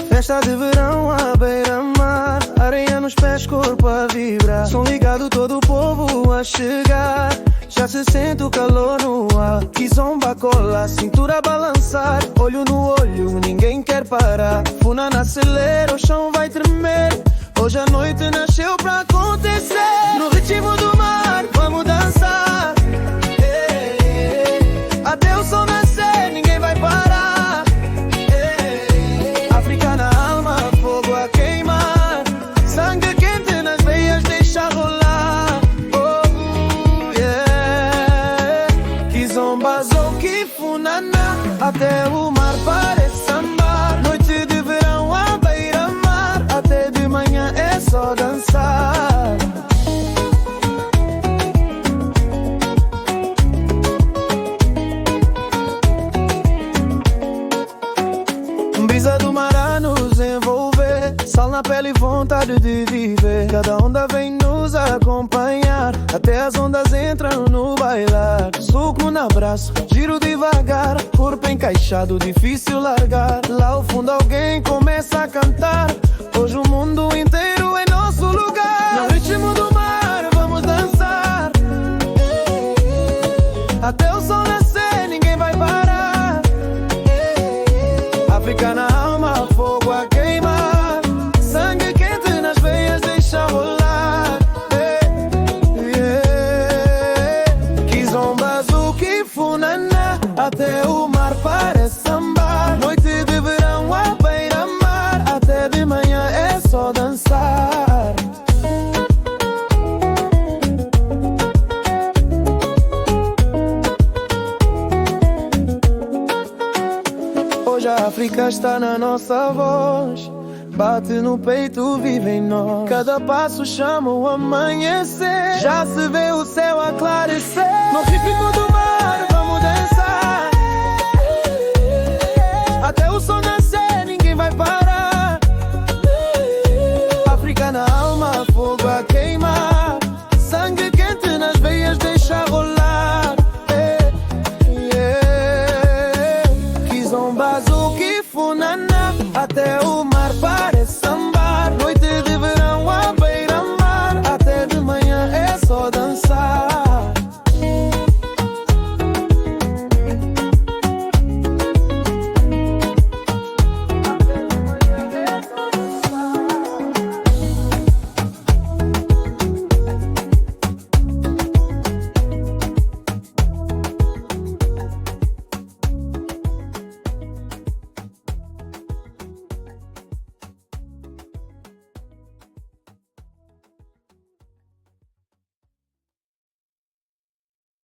Festa de verão à beira-mar, areia nos pés, corpo a vibrar. Som ligado, todo o povo a chegar. Já se sente o calor no ar. Que zomba cola, cintura a balançar. Olho no olho, ninguém quer parar. Funa na acelera, o chão vai tremer. Hoje a noite nasceu pra acontecer. No ritmo do mar, vamos dançar. Até o sol nascer, ninguém vai parar. África na alma, fogo a queimar. Sangue quente nas veias, deixa rolar. Oh, yeah. Que zombas ou que funana, até o mar parece sambar. Noite de verão à beira-mar, até de manhã é só dançar. Brisa do mar a nos envolver, sal na pele e vontade de viver. Cada onda vem nos acompanhar, até as ondas entram no bailar. Suco no abraço, giro devagar, corpo encaixado, difícil largar. Lá ao fundo alguém começa a cantar, hoje o mundo inteiro é nosso lugar. No ritmo do mar vamos dançar, até o sol nascer ninguém vai parar. África na alma, fogo a queimar. Sangue quente nas veias, deixa rolar. Que zomba azul, que funana, até o mar parece sambar. Noite de verão à beira-mar, até de manhã é só dançar. Hoje a África está na nossa voz, bate no peito, vive em nós. Cada passo chama o amanhecer, já se vê o céu a clarecer. No ritmo do mar vamos dançar, até o sol nascer ninguém vai parar. África na alma, fogo a queimar. Sangue quente nas veias, deixa rolar. Que zomba azul, que funana, até o